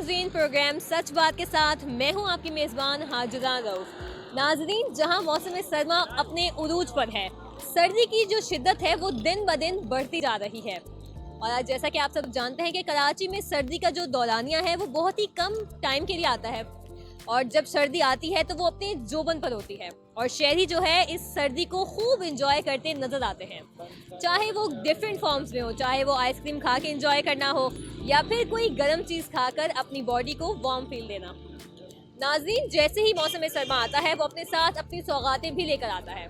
नाज़रीन, प्रोग्राम सच बात के साथ मैं हूं आपकी मेज़बान हाजिरा रऊफ। नाज़रीन, जहां मौसम सरमा अपने उरूज पर है, सर्दी की जो शिद्दत है वो दिन ब दिन बढ़ती जा रही है। और आज जैसा कि आप सब जानते हैं कि कराची में सर्दी का जो दौरानिया है वो बहुत ही कम टाइम के लिए आता है, और जब सर्दी आती है तो वो अपने जोबन पर होती है, और शहरी जो है इस सर्दी को खूब इंजॉय करते नजर आते हैं। चाहे वो डिफरेंट फॉर्म्स में हो, चाहे वो आइसक्रीम खा के इंजॉय करना हो या फिर कोई गर्म चीज़ खाकर अपनी बॉडी को वार्म फील देना। नाज़रीन, जैसे ही मौसम सरमा आता है वो अपने साथ अपनी सौगातें भी लेकर आता है।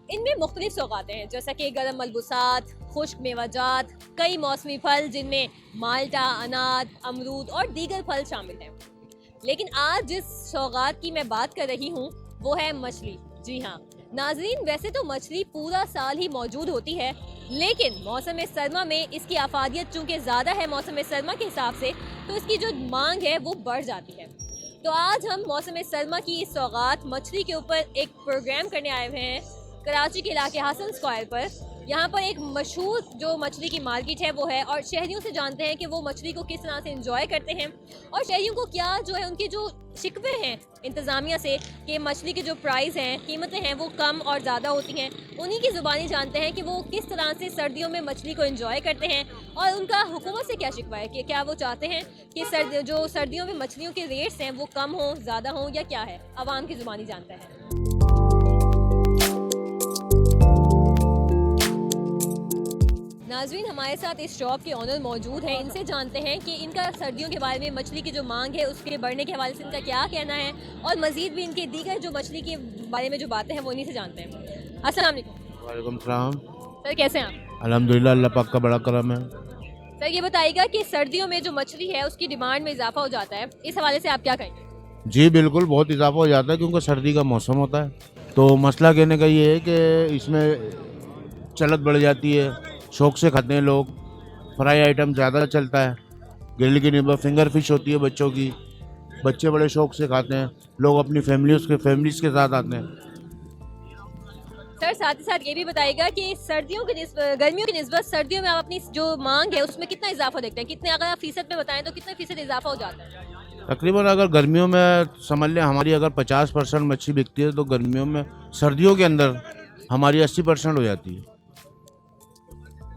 इनमें मुख्तलिफ सौगातें हैं, जैसा कि गर्म मलबूसात, खुश्क मेवाजात, कई मौसमी फल जिनमें माल्टा, अनार, अमरूद और दीगर फल शामिल हैं। लेकिन आज जिस सौगात की मैं बात कर रही हूँ वो है मछली। जी हाँ नाजरीन, वैसे तो मछली पूरा साल ही मौजूद होती है, लेकिन मौसम सरमा में इसकी अफादियत चूँकि ज़्यादा है मौसम सरमा के हिसाब से, तो इसकी जो मांग है वो बढ़ जाती है। तो आज हम मौसम सरमा की इस सौगात मछली के ऊपर एक प्रोग्राम करने आए हुए हैं कराची के इलाके हसन स्क्वायर पर। यहाँ पर एक मशहूर जो मछली की मार्केट है वो है, और शहरियों से जानते हैं कि वो मछली को किस तरह से एंजॉय करते हैं, और शहरियों को क्या जो है उनकी जो शिकवे हैं इंतज़ामिया से कि मछली के जो प्राइस हैं, कीमतें हैं वो कम और ज़्यादा होती हैं, उन्हीं की ज़ुबानी जानते हैं कि वो किस तरह से सर्दियों में मछली को एंजॉय करते हैं, और उनका हुकूमत से क्या शिकवा है कि क्या वो चाहते हैं कि सर्दियों में मछलियों के रेट्स हैं वो कम हों, ज़्यादा हों, या क्या है, आवाम की ज़ुबानी जानता है। नाज़रीन, हमारे साथ इस शॉप के ओनर मौजूद हैं, इनसे जानते हैं कि इनका सर्दियों के बारे में मछली की जो मांग है उसके बढ़ने के हवाले से इनका क्या कहना है, और मज़ीद भी इनके दीगर जो मछली के बारे में जो बातें हैं वो इन्हीं से जानते हैं। अस्सलाम वालेकुम। वालेकुम सलाम। सर, कैसे हैं आप? अल्हम्दुलिल्लाह, अल्लाह पाक का बड़ा करम है। सर, ये बताइएगा कि सर्दियों में जो मछली है उसकी डिमांड में इजाफा हो जाता है, इस हवाले से आप क्या कहेंगे? जी बिल्कुल, बहुत इजाफा हो जाता है क्योंकि सर्दी का मौसम होता है। तो मसला कहने का ये है कि इसमें चलत बढ़ जाती है, शौक से खाते हैं लोग, फ्राई आइटम ज़्यादा चलता है, ग्रिल की निब्बा फिंगर फिश होती है बच्चों की, बच्चे बड़े शौक से खाते हैं, लोग अपनी फैमिलीज़ के साथ आते हैं। सर, साथ ही साथ ये भी बताइएगा कि गर्मियों की निस्बत सर्दियों में आप अपनी जो मांग है उसमें कितना इजाफा देखते हैं, कितने, अगर आप फीसद में बताएं तो कितने फीसद इजाफा हो जाता है? तकरीबन अगर गर्मियों में समझ लें हमारी अगर 50% मच्छी बिकती है तो गर्मियों में, सर्दियों के अंदर हमारी 80% हो जाती है।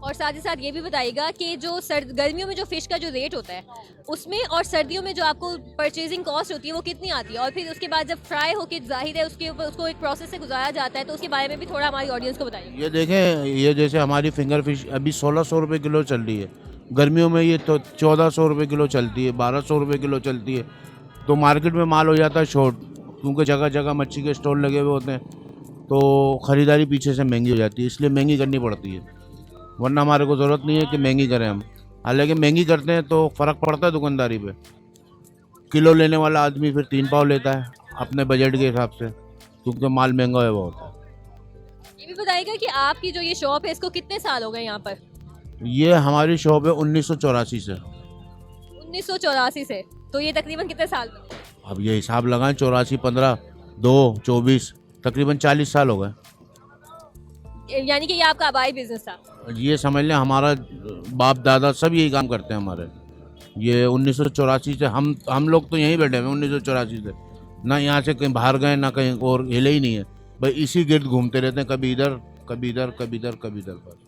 और साथ ही साथ ये भी बताइएगा कि जो गर्मियों में जो फ़िश का जो रेट होता है उसमें, और सर्दियों में जो आपको परचेजिंग कॉस्ट होती है वो कितनी आती है, और फिर उसके बाद जब फ्राई होकर जाहिर है उसके ऊपर उसको एक प्रोसेस से गुजारा जाता है, तो उसके बारे में भी थोड़ा हमारी ऑडियंस को बताइए। ये देखें, ये जैसे हमारी फिंगर फिश अभी 1600 रुपये किलो चल रही है, गर्मियों में ये तो 1400 रुपये किलो चलती है, 1200 रुपये किलो चलती है। तो मार्केट में माल हो जाता है शॉर्ट, क्योंकि जगह जगह मच्छी के स्टॉल लगे हुए होते हैं, तो ख़रीदारी पीछे से महंगी हो जाती है, इसलिए महंगी करनी पड़ती है, वरना हमारे को ज़रूरत नहीं है कि महंगी करें हम। हालांकि महंगी करते हैं तो फ़र्क पड़ता है दुकानदारी पे, किलो लेने वाला आदमी फिर 3 पाव लेता है अपने बजट के हिसाब से, क्योंकि माल महंगा है बहुत। ये भी बताइएगा कि आपकी जो ये शॉप है इसको कितने साल हो गए यहाँ पर? ये हमारी शॉप है 1984 से। 1984 से, तो ये तकरीबन कितने साल में? अब ये हिसाब लगाएं, 84, 15, 2, 24, तकरीबन 40 साल हो गए। यानी कि ये आपका आबाई बिजनेस था? ये समझ लें हमारा बाप दादा सब यही काम करते हैं हमारे। ये 1984 से हम लोग तो यहीं बैठे हैं 1984 से, ना यहाँ से कहीं बाहर गए ना कहीं और हिले ही नहीं है, भाई इसी गिर्द घूमते रहते हैं, कभी इधर कभी इधर कभी इधर कभी इधर पर।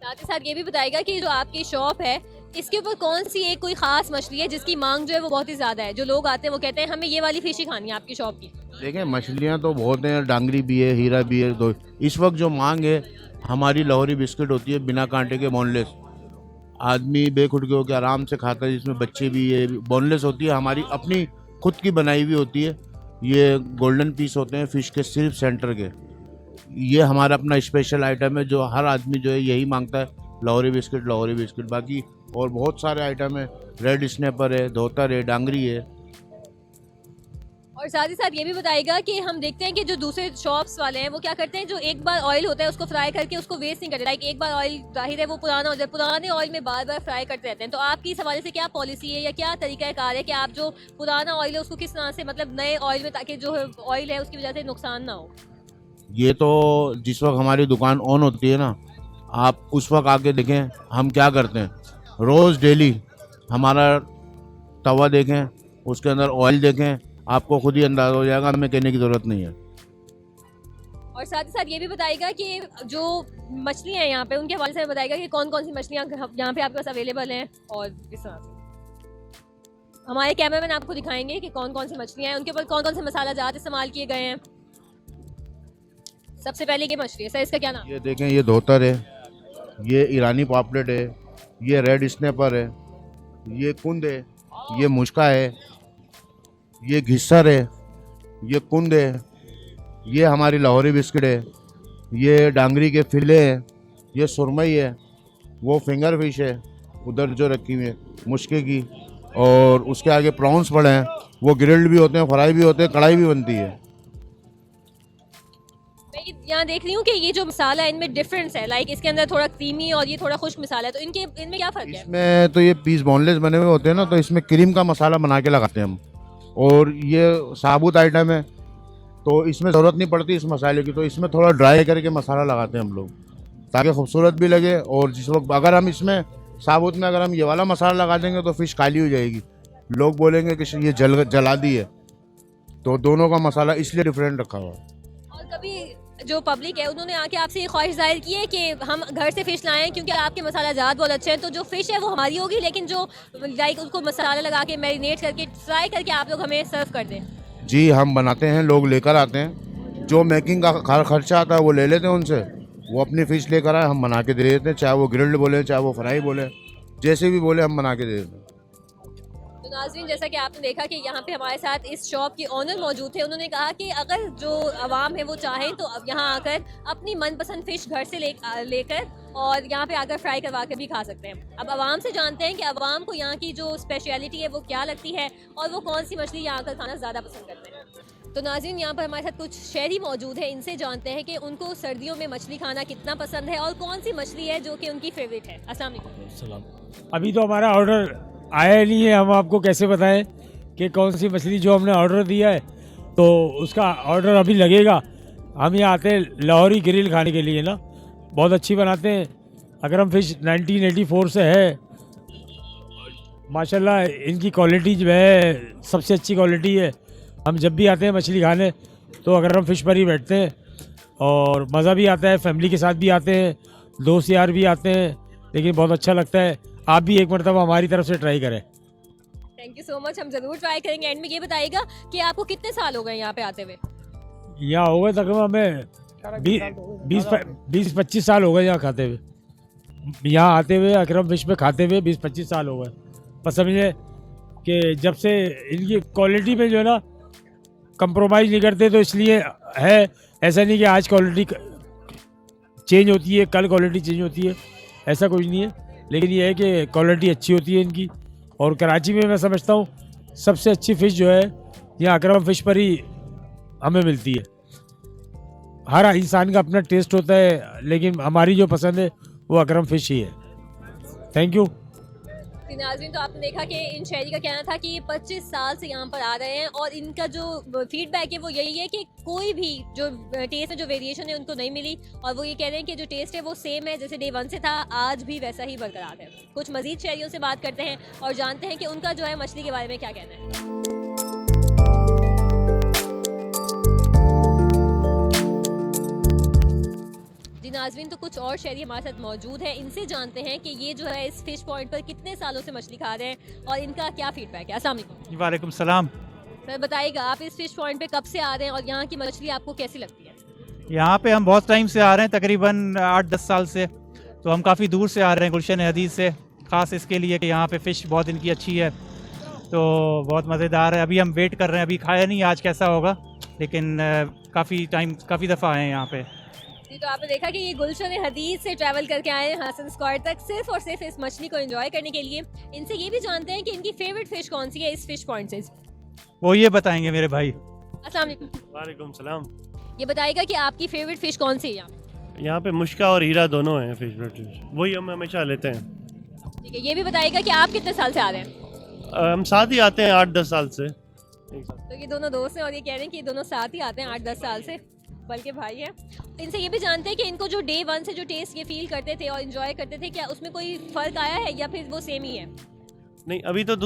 साथ ही साथ ये भी बताएगा कि जो आपकी शॉप है इसके ऊपर कौन सी एक कोई खास मछली है जिसकी मांग जो है वो बहुत ही ज़्यादा है, जो लोग आते हैं वो कहते हैं हमें ये वाली फिश ही खानी है आपकी शॉप की? देखें, मछलियाँ तो बहुत हैं, डांगरी भी है, हीरा भी है। दो इस वक्त जो मांग है हमारी लाहौरी बिस्किट होती है, बिना कांटे के, बोनलेस, आदमी बेखुद के होकर आराम से खाता है, जिसमें बच्चे भी है, बोनलेस होती है, हमारी अपनी खुद की बनाई हुई होती है। ये गोल्डन पीस होते हैं फिश के, सिर्फ सेंटर के। ये हमारा अपना स्पेशल आइटम है जो हर आदमी जो है यही मांगता है, लाहौरी बिस्किट। बाकी और बहुत सारे आइटम है, रेड स्नैपर है, धोतर है, डांगरी है। और साथ ही साथ ये भी बताएगा कि हम देखते हैं कि जो दूसरे शॉप्स वाले हैं वो क्या करते हैं, जो एक बार ऑयल होता है उसको फ्राई करके उसको वेस्ट नहीं करते, लाइक एक बार ऑयल जाहिर है वो पुराना हो जाए, पुराने ऑयल में बार बार फ्राई करते रहते हैं। तो आपकी इस हवाले से क्या पॉलिसी है या क्या तरीकाकार है कि आप जो पुराना ऑयल है उसको किस तरह से, मतलब नए ऑयल में, ताकि जो ऑयल है उसकी वजह से नुकसान ना हो? ये तो जिस वक्त हमारी दुकान ऑन होती है ना, आप उस वक्त आके देखें हम क्या करते हैं। रोज़ डेली हमारा तवा देखें, उसके अंदर ऑयल देखें, आपको खुद ही अंदाज़ा हो जाएगा, हमें कहने की ज़रूरत नहीं है। और साथ ही साथ ये भी बताइएगा कि जो मछलियाँ हैं यहाँ पे, उनके हवाले से बताइएगा कि कौन कौन सी मछलियाँ यहाँ पे आपके पास अवेलेबल हैं, और इस तरह से हमारे कैमरामैन आपको दिखाएंगे कि कौन कौन सी मछलियाँ हैं, उनके ऊपर कौन कौन से मसाला जात इस्तेमाल किए गए हैं। सबसे पहले ये मछली है सर, इसका क्या नाम? ये देखें, ये धोतर है, ये ईरानी पापलेट है, ये रेड स्नैपर है, ये कुंद है, ये मुश्का है, ये घिस्सर है, ये कुंद है, ये हमारी लाहौरी बिस्किट है, ये डांगरी के फिले हैं, ये सुरमई है, वो फिंगर फिश है उधर जो रखी हुई है मुश्के की, और उसके आगे प्रॉन्स पड़े हैं, वो ग्रिल्ड भी होते हैं, फ्राई भी होते हैं, कढ़ाई भी बनती है। मैं यहाँ देख रही हूँ कि ये जो मसाला है इनमें डिफरेंस है, लाइक इसके अंदर थोड़ा क्रीमी और ये थोड़ा खुश्क मसाला है, तो इनमें क्या फ़र्क है? इसमें तो ये पीस बोनलेस बने हुए होते हैं ना, तो इसमें क्रीम का मसाला बना के लगाते हैं हम, और ये साबुत आइटम है तो इसमें ज़रूरत नहीं पड़ती इस मसाले की, तो इसमें थोड़ा ड्राई करके मसाला लगाते हैं हम लोग ताकि खूबसूरत भी लगे। और जिस वक्त अगर हम इसमें साबुत में अगर हम ये वाला मसाला लगा देंगे तो फ़िश काली हो जाएगी, लोग बोलेंगे कि ये जला दी है, तो दोनों का मसाला इसलिए डिफरेंट रखा हुआ है। और कभी जो पब्लिक है उन्होंने आके आपसे ये ख्वाहिश जाहिर की है कि हम घर से फ़िश लाएं क्योंकि आपके मसाला जात बहुत अच्छे हैं, तो जो फ़िश है वो हमारी होगी, लेकिन जो लाइक उसको मसाला लगा के मैरिनेट करके फ्राई करके आप लोग हमें सर्व कर दें? जी, हम बनाते हैं, लोग लेकर आते हैं, जो मेकिंग का खर्चा आता है वो ले लेते हैं उनसे, वो अपनी फ़िश लेकर आए, हम बना के दे देते हैं, चाहे वो ग्रिल्ड बोले, चाहे वो फ्राई बोले, जैसे भी बोले हम बना के दे देते हैं। तो नाज़रीन, जैसा कि आपने देखा कि यहाँ पे हमारे साथ इस शॉप के ओनर मौजूद थे, उन्होंने कहा कि अगर जो आवाम है वो चाहें तो अब यहाँ आकर अपनी मनपसंद फ़िश घर से लेकर और यहाँ पे आकर फ्राई करवा कर भी खा सकते हैं। अब आवाम से जानते हैं कि आवाम को यहाँ की जो स्पेशलिटी है वो क्या लगती है और वो कौन सी मछली यहाँ आकर खाना ज़्यादा पसंद करते हैं। तो नाज़रीन, यहाँ पर हमारे साथ कुछ शहरी मौजूद है, इनसे जानते हैं कि उनको सर्दियों में मछली खाना कितना पसंद है और कौन सी मछली है जो कि उनकी फेवरेट है। अस्सलाम वालेकुम। अभी तो हमारा ऑर्डर आया नहीं है, हम आपको कैसे बताएं कि कौन सी मछली जो हमने ऑर्डर दिया है, तो उसका ऑर्डर अभी लगेगा। हम यहाँ आते हैं लाहौरी ग्रिल खाने के लिए ना, बहुत अच्छी बनाते हैं। अकरम फिश 1984 से है, माशाल्लाह इनकी क्वालिटी जो है सबसे अच्छी क्वालिटी है। हम जब भी आते हैं मछली खाने तो अकरम फिश पर ही बैठते हैं और मज़ा भी आता है, फैमिली के साथ भी आते हैं, दोस्त यार भी आते हैं, लेकिन बहुत अच्छा लगता है। आप भी एक मरतबा हमारी तरफ से ट्राई करें। थैंक यू सो मच, हम ज़रूर ट्राई करेंगे। एंड में ये बताइएगा कि आपको कितने साल हो गए यहाँ पे आते हुए? यहाँ हो गए तकरीबन हमें 20-25 साल हो गए यहाँ खाते हुए, यहाँ आते हुए अकरम फिश पे खाते हुए 20-25 साल हो गए। बस समझिए कि जब से इनकी क्वालिटी में जो है ना कंप्रोमाइज़ नहीं करते, तो इसलिए है। ऐसा नहीं कि आज क्वालिटी चेंज होती है कल क्वालिटी चेंज होती है, ऐसा कुछ नहीं है, लेकिन ये है कि क्वालिटी अच्छी होती है इनकी। और कराची में मैं समझता हूँ सबसे अच्छी फ़िश जो है यहाँ अकरम फिश पर ही हमें मिलती है। हर इंसान का अपना टेस्ट होता है, लेकिन हमारी जो पसंद है वो अकरम फिश ही है। Thank you. नाज़रीन, तो आपने देखा कि इन शहरी का कहना था कि ये 25 साल से यहाँ पर आ रहे हैं और इनका जो फीडबैक है वो यही है कि कोई भी जो टेस्ट में जो वेरिएशन है उनको नहीं मिली, और वो ये कह रहे हैं कि जो टेस्ट है वो सेम है जैसे डे 1 से था, आज भी वैसा ही बरकरार है। कुछ मज़ीद शहरियों से बात करते हैं और जानते हैं कि उनका जो है मछली के बारे में क्या कहना है। नाज़रीन, तो कुछ और शहरी हमारे साथ मौजूद हैं, इनसे जानते हैं कि ये जो है इस फिश पॉइंट पर कितने सालों से मछली खा रहे हैं और इनका क्या फीडबैक है। अस्सलाम वालेकुम। वालेकुम सलाम। सर बताइएगा, आप इस फिश पॉइंट पे कब से आ रहे हैं और यहाँ की मछली आपको कैसी लगती है? यहाँ पे हम बहुत टाइम से आ रहे हैं, तकरीबन 8-10 साल से। तो हम काफ़ी दूर से आ रहे हैं, गुलशन हदीद से, ख़ास इसके लिए कि यहाँ पे फ़िश बहुत इनकी अच्छी है, तो बहुत मज़ेदार है। अभी हम वेट कर रहे हैं, अभी खाया नहीं आज कैसा होगा, लेकिन काफ़ी दफ़ा आए हैं यहाँ पे। जी, तो आपने देखा कि ये गुलशन हदीद से ट्रैवल करके आए हैं हसन स्क्वायर तक सिर्फ और सिर्फ इस मछली को एंजॉय करने के लिए। इनसे ये भी जानते हैं कि इनकी फेवरेट फिश कौन सी है इस फिश पॉइंट से। वो ये बताएंगे मेरे भाई। अस्सलाम वालेकुम। वालेकुम सलाम। ये बताइएगा कि आपकी फेवरेट फिश कौन सी है यहाँ पे मुश्का और हीरा दोनों हैं फेवरेट फिश, वही हम हमेशा लेते हैं। ठीक है, ये भी बताइएगा कि आप कितने साल से आ रहे हैं? हम साथ ही आते हैं 8-10 साल से। तो ये दोनों दोस्त हैं और ये कह रहे हैं कि ये दोनों साथ ही आते हैं 8-10 साल से, बल्कि भाई है। इनसे ये भी जानते हैं कि इनको जो डे 1 से जो टेस्ट ये फील करते थे और इन्जॉय करते थे, क्या उसमें कोई फ़र्क आया है या फिर वो सेम ही है? नहीं अभी तो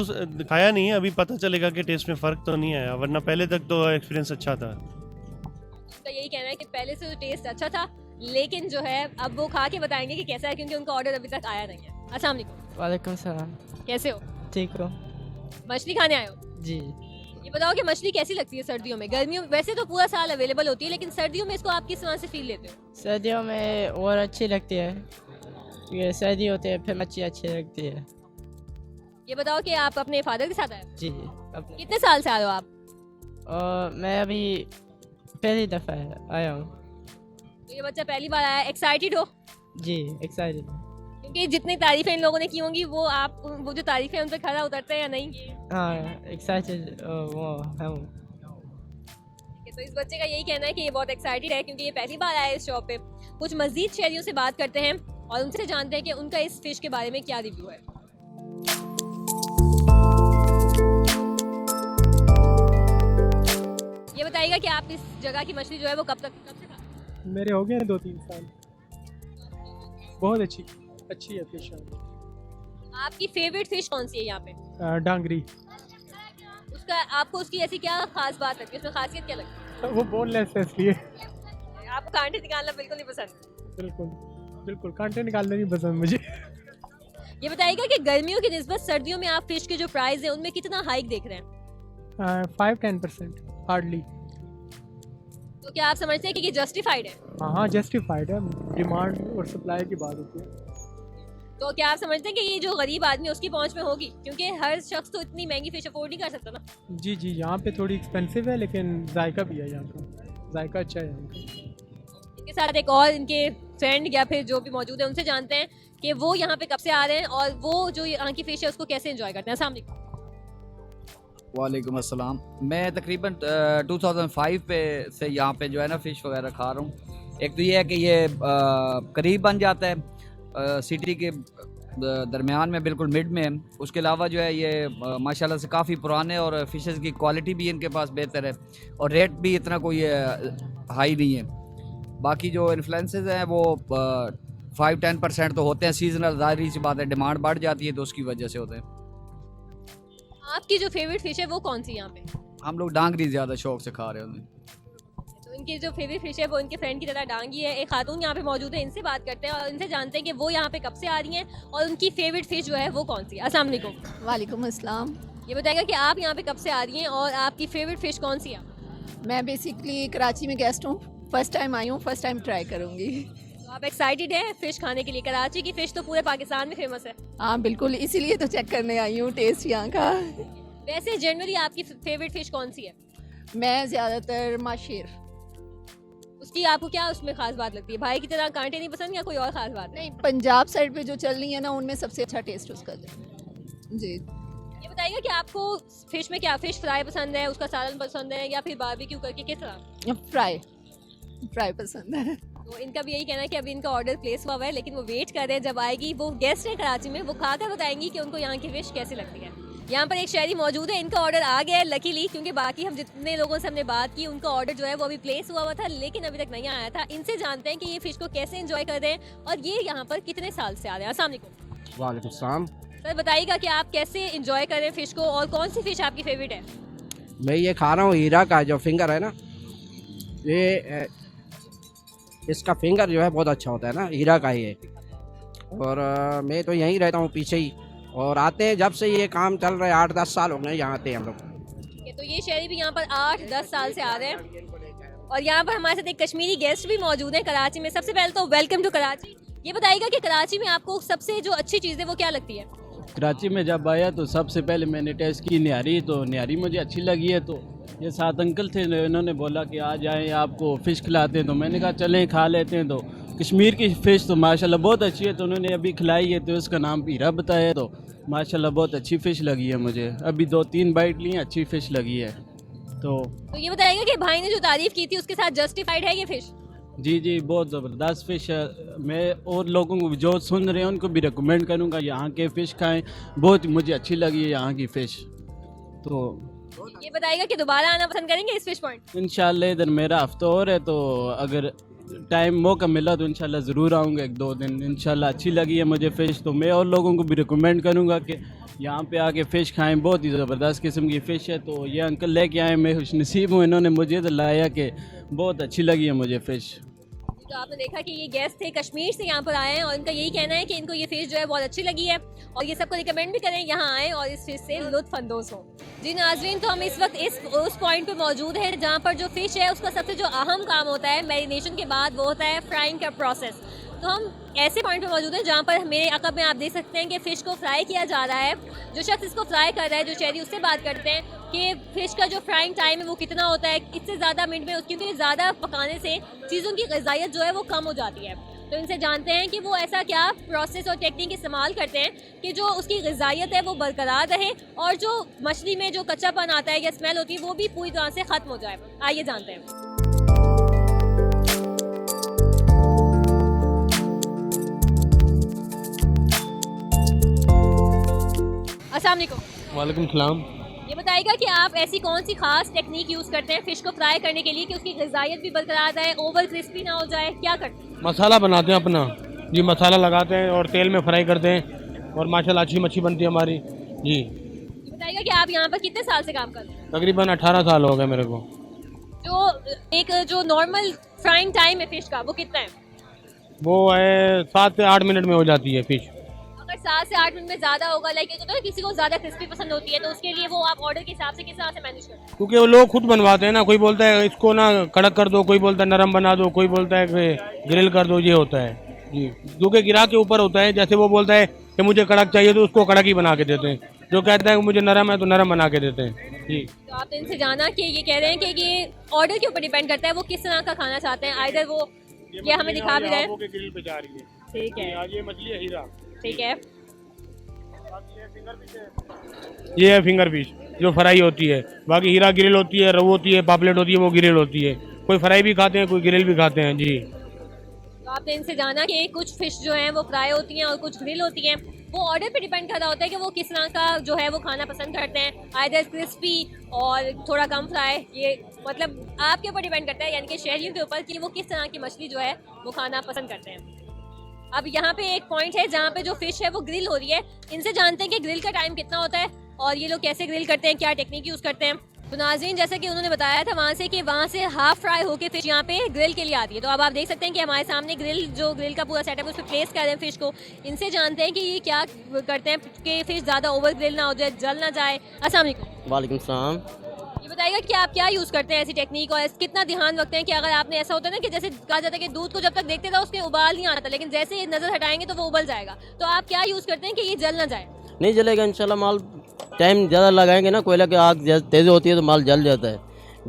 खाया नहीं है, अभी पता चलेगा कि टेस्ट में फ़र्क तो नहीं आया, वरना पहले तक तो एक्सपीरियंस अच्छा था। उसका यही कहना है कि पहले से तो टेस्ट अच्छा था, लेकिन जो है अब वो खा के बताएंगे कि कैसा है, क्योंकि उनका ऑर्डर अभी तक आया नहीं है। अस्सलाम वालेकुम। वालेकुम सलाम। कैसे हो? ठीक हो? मछली खाने आए हो? जी। ये बताओ कि मछली कैसी लगती है सर्दियों में? गर्मियों वैसे तो पूरा साल अवेलेबल होती है, लेकिन सर्दियों में इसको आप किस तरह से फील लेते हो? सर्दियों में और अच्छी लगती है, ये सर्दी होती है फिर मच्छी अच्छी लगती है। ये बताओ कि आप अपने फादर के साथ आए हो? जी। अपने कितने साल से आ रहे हो आप? और मैं अभी पहली दफ़ा आया हूँ। तो ये बच्चा पहली बार आया, एक्साइटेड हो? जी एक्साइटेड। क्योंकि जितनी तारीफें इन लोगों ने की होंगी वो आप वो जो तारीफें उन पर खरा उतरते हैं या नहीं? हाँ एक्साइटेड वो हूँ। तो इस बच्चे का यही कहना है कि ये बहुत एक्साइटेड है क्योंकि ये पहली बार आया है इस शॉप पे। कुछ मजीद शहरियों से बात करते हैं और उनसे जानते हैं कि उनका इस फिश के बारे में क्या रिव्यू है। ये बताइएगा कि आप इस जगह की मछली जो है वो कब से खाते हैं? मेरे हो गए हैं 2-3 साल। बहुत अच्छी है फिश। आपकी फेवरेट फिश कौन सी है यहाँ पे? डांगरी। उसका आपको उसकी ऐसी क्या खास बात लगती है, उसमें खासियत क्या लगती वो बोनलेस है इसलिए। है? आपको कांटे निकालना बिल्कुल नहीं पसंद? बिल्कुल कांटे निकालना नहीं पसंद मुझे। ये बताइएगा कि गर्मियों की निस्बत सर्दियों में आप फिश के जो प्राइस है उनमें कितना हाइक देख रहे हैं? 5-10% हार्डली। तो क्या आप समझते हैं कि ये जस्टिफाइड है? हाँ जस्टिफाइड है, डिमांड और सप्लाई की बात होती है। तो क्या आप समझते हैं कि ये जो गरीब आदमी है उसकी पहुंच में होगी, क्योंकि हर शख्स तो इतनी महंगी फिश अफोर्ड नहीं कर सकता ना? जी यहाँ पे थोड़ी एक्सपेंसिव है लेकिन जायका भी है यहाँ का, जायका अच्छा है यहाँ का। इनके साथ एक और इनके फ्रेंड या फिर जो भी मौजूद है उनसे जानते हैं कि वो यहाँ पे कब से आ रहे हैं और वो जो यहाँ की फिश है उसको कैसे एंजॉय करते हैं। अस्सलाम वालेकुम। वालेकुम अस्सलाम। मैं तकरीबन 2005 पे से यहाँ पे जो है ना फ़िश वगैरह खा रहा हूँ। एक तो ये है कि ये करीब बन जाता है, सिटी के दरमियान में बिल्कुल मिड में है। उसके अलावा जो है ये माशाल्लाह से काफ़ी पुराने और फ़िशेस की क्वालिटी भी इनके पास बेहतर है और रेट भी इतना कोई हाई नहीं है। बाकी जो इन्फ्लुएंसेस हैं वो 5-10% तो होते हैं सीजनल, ज़ाहिर सी बात है डिमांड बढ़ जाती है तो उसकी वजह से होते हैं। आपकी जो फेवरेट फिश है वो कौन सी यहाँ पे? हम लोग डांगरी ज़्यादा शौक से खा रहे होते हैं। तो इनकी जो फेवरेट फिश है वो इनके फ्रेंड की तरह डांगी है। एक खातून यहाँ पे मौजूद है, इनसे बात करते हैं और इनसे जानते हैं कि वो यहाँ पे कब से आ रही हैं और उनकी फेवरेट फिश जो है वो कौन सी है। अस्सलाम वालेकुम। वालेकुम अस्सलाम। ये बताइएगा कि आप यहाँ पे कब से आ रही हैं और आपकी फेवरेट फिश कौन सी है? मैं बेसिकली कराची में गेस्ट हूँ, फर्स्ट टाइम आई हूँ, फर्स्ट टाइम ट्राई करूँगी। तो आप एक्साइटेड हैं फिश खाने के लिए? कराची की फिश तो पूरे पाकिस्तान में फेमस है। हाँ बिल्कुल, इसीलिए तो चेक करने आई हूँ टेस्ट यहाँ का। वैसे जनरली आपकी फेवरेट फिश कौन सी है? मैं ज़्यादातर माशेर। उसकी आपको क्या उसमें खास बात लगती है? भाई की तरह कांटे नहीं पसंद या कोई और खास बात? नहीं, पंजाब साइड पे जो चल रही है ना उनमें सबसे अच्छा टेस्ट उसका जी। ये बताइएगा कि आपको फिश में क्या, फिश फ्राई पसंद है, उसका सालन पसंद है या फिर बारबेक्यू करके, किस तरह? फ्राई पसंद है। तो इनका भी यही कहना है कि अभी इनका ऑर्डर प्लेस हुआ है लेकिन वो वेट कर रहे हैं जब आएगी। वो गेस्ट है कराची में, वो खाकर बताएंगी कि उनको यहाँ की फिश कैसी लगती है। यहाँ पर एक शहरी मौजूद है, इनका ऑर्डर आ गया है लकीली, क्योंकि बाकी हम जितने लोगों से हमने बात की उनका ऑर्डर जो है वो अभी प्लेस हुआ था लेकिन अभी तक नहीं आया था। इनसे जानते हैं कि ये फिश को कैसे एंजॉय कर रहे हैं और ये यहाँ पर कितने साल से आ रहे हैं। अस्सलाम वालेकुम। वालेकुम सलाम। सर बताइएगा कि आप कैसे एंजॉय कर रहे हैं फिश को और कौन सी फिश आपकी फेवरेट है? मैं ये खा रहा हूँ हीरा का जो फिंगर है ना, ये इसका फिंगर जो है बहुत अच्छा होता है ना, हीरा का ये। और मैं तो यहीं रहता हूँ पीछे ही, और आते हैं जब से ये काम चल रहा है 8-10 साल हो गए यहाँ आते हैं हम लोग। तो ये शहरी भी यहाँ पर 8-10 साल से आ रहे हैं और यहाँ पर हमारे साथ एक कश्मीरी गेस्ट भी मौजूद है कराची में। सबसे पहले तो वेलकम टू कराची। ये बताइएगा कि कराची में आपको सबसे जो अच्छी चीज़ है वो क्या लगती है? कराची में जब आया तो सबसे पहले मैंने टेस्ट की निहारी, तो निहारी मुझे अच्छी लगी है। तो ये 7 अंकल थे, इन्होंने बोला कि आ जाएं आपको फ़िश खिलाते हैं, तो मैंने कहा चलें खा लेते हैं। तो कश्मीर की फ़िश तो माशाल्लाह बहुत अच्छी है, तो उन्होंने अभी खिलाई है तो उसका नाम हीरा बताया, तो माशाल्लाह बहुत अच्छी फ़िश लगी है मुझे। अभी 2-3 बाइट ली, अच्छी फ़िश लगी है। तो ये बताइएगा कि भाई ने जो तारीफ़ की थी उसके साथ जस्टिफाइड है ये फ़िश? जी बहुत ज़बरदस्त फ़िश है। मैं और लोगों को जो सुन रहे हैं उनको भी रिकमेंड करूँगा यहाँ के फ़िश खाएं, बहुत मुझे अच्छी लगी है यहाँ की फ़िश। तो ये बताइएगा कि दोबारा आना पसंद करेंगे इस फिश पॉइंट? इंशाल्लाह इधर मेरा हफ्ता और है, तो अगर टाइम मौका मिला तो इंशाल्लाह ज़रूर आऊँगा 1-2 दिन। इंशाल्लाह अच्छी लगी है मुझे फ़िश, तो मैं और लोगों को भी रिकमेंड करूँगा कि यहाँ पे आके फ़िश खाएं, बहुत ही ज़बरदस्त किस्म की फ़िश है। तो ये अंकल लेके आए, मैं खुशनसीब हूँ, इन्होंने मुझे तो लाया कि बहुत अच्छी लगी है मुझे फ़िश। तो आपने देखा कि ये गेस्ट थे कश्मीर से यहाँ पर आए हैं और इनका यही कहना है कि इनको ये फिश जो है बहुत अच्छी लगी है और ये सबको रिकमेंड भी करें यहाँ आए और इस फिश से लुत्फानंदोज हो। जी नाजरीन, तो हम इस वक्त उस पॉइंट पे मौजूद हैं जहाँ पर जो फिश है उसका सबसे जो अहम काम होता है मैरिनेशन के बाद वो होता है फ्राइंग का प्रोसेस। तो हम ऐसे पॉइंट पे मौजूद हैं जहाँ पर मेरे अकब में आप देख सकते हैं कि फ़िश को फ्राई किया जा रहा है। जो शख्स इसको फ्राई कर रहा है, जो शहरी, उससे बात करते हैं कि फ़िश का जो फ्राइंग टाइम है वो कितना होता है, इससे ज़्यादा मिनट में, क्योंकि ज़्यादा पकाने से चीज़ों की ग़िज़ाइयत जो है वो कम हो जाती है। तो इनसे जानते हैं कि वो ऐसा क्या प्रोसेस और टेक्निक इस्तेमाल करते हैं कि जो उसकी ग़िज़ाइयत है वो बरकरार रहे और जो मछली में जो कच्चापन आता है या स्मेल होती है वो भी पूरी तरह से ख़त्म हो जाए। आइए जानते हैं। अस्सलाम वालेकुम। वालेकुम सलाम। ये बताइएगा कि आप ऐसी कौन सी खास टेक्निक यूज़ करते हैं फ़िश को फ्राई करने के लिए कि उसकी ग़िज़ाइयत भी बरकरार रहे, ओवर क्रिस्पी ना हो जाए, क्या करते हैं? मसाला बनाते हैं अपना जी, मसाला लगाते हैं और तेल में फ्राई करते हैं और माशाल्लाह अच्छी मच्छी बनती है हमारी जी। ये बताइएगा कि आप यहाँ पर कितने साल से काम कर रहे हैं? तकरीबन 18 साल हो गए मेरे को। जो नॉर्मल फ्राइंग टाइम है फ़िश का वो कितना है? वो है 7 से 8 मिनट में हो जाती है फ़िश। अगर 7 से 8 मिनट में ज़्यादा होगा, लाइक तो किसी को ज़्यादा क्रिस्पी पसंद होती है, तो उसके लिए वो आप ऑर्डर के हिसाब से किस तरह से मैनेज करते हैं? क्योंकि वो लोग खुद बनवाते हैं ना, कोई बोलता है इसको ना कड़क कर दो, कोई बोलता है नरम बना दो, कोई बोलता है कि ग्रिल कर दो, ये होता है जी। क्योंकि गिराक के ऊपर होता है, जैसे वो बोलता है कि मुझे कड़क चाहिए तो उसको कड़क ही बना के देते हैं, जो कहता है कि मुझे नरम है तो नरम बना के देते हैं जी। तो आपने इनसे जाना कि ये कह रहे हैं कि ये ऑर्डर के ऊपर डिपेंड करता है वो किस तरह का खाना चाहते हैं। आइदर वो ये हमें दिखा भी रहे हैं, ग्रिल पे जा रही है, ठीक है, ये मछली है हीरा, ठीक है। ये है फिंगर फिश जो फ्राई होती है, बाकी हीरा ग्रिल होती है, रव होती है, पापलेट होती है, वो ग्रिल होती है। कोई फ्राई भी खाते हैं, कोई ग्रिल भी खाते हैं जी। तो आपने इनसे जाना कि कुछ फ़िश जो हैं वो फ्राई होती हैं और कुछ ग्रिल होती हैं। वो ऑर्डर पे डिपेंड कर रहा होता है कि वो किस तरह का जो है वो खाना पसंद करते हैं, आइदर क्रिस्पी और थोड़ा कम फ्राई। ये मतलब आपके ऊपर डिपेंड करता है, यानी कि शहरियों के ऊपर कि वो किस तरह की मछली जो है वो खाना पसंद करते हैं। अब यहाँ पे एक पॉइंट है जहाँ पे जो फ़िश है वो ग्रिल हो रही है। इनसे जानते हैं कि ग्रिल का टाइम कितना होता है और ये लोग कैसे ग्रिल करते हैं, क्या टेक्निक यूज़ करते हैं। तो नाज़रीन, जैसा कि उन्होंने बताया था वहाँ से हाफ फ्राई होके फिश यहाँ पे ग्रिल के लिए आती है। तो अब आप देख सकते हैं कि हमारे सामने ग्रिल का पूरा सेटअप उस पर प्लेस कर रहे हैं फ़िश को। इनसे जानते हैं कि ये क्या करते हैं कि फ़िश ज़्यादा ओवर ग्रिल ना हो जाए, जल ना जाए। अस्सलाम वालेकुम। वालेकुम सलाम। ये बताइएगा कि आप क्या यूज़ करते हैं ऐसी टेक्निक और कितना ध्यान रखते हैं कि अगर आपने ऐसा होता है ना कि जैसे कहा जाता है कि दूध को जब तक देखते रहो उसके उबाल नहीं आता, लेकिन जैसे ये नज़र हटाएंगे तो वो उबल जाएगा, तो आप क्या यूज़ करते हैं कि ये जल ना जाए? नहीं जलेगा इंशाल्लाह। माल टाइम ज़्यादा लगाएंगे ना, कोयला की आग तेज़ होती है तो माल जल जाता है,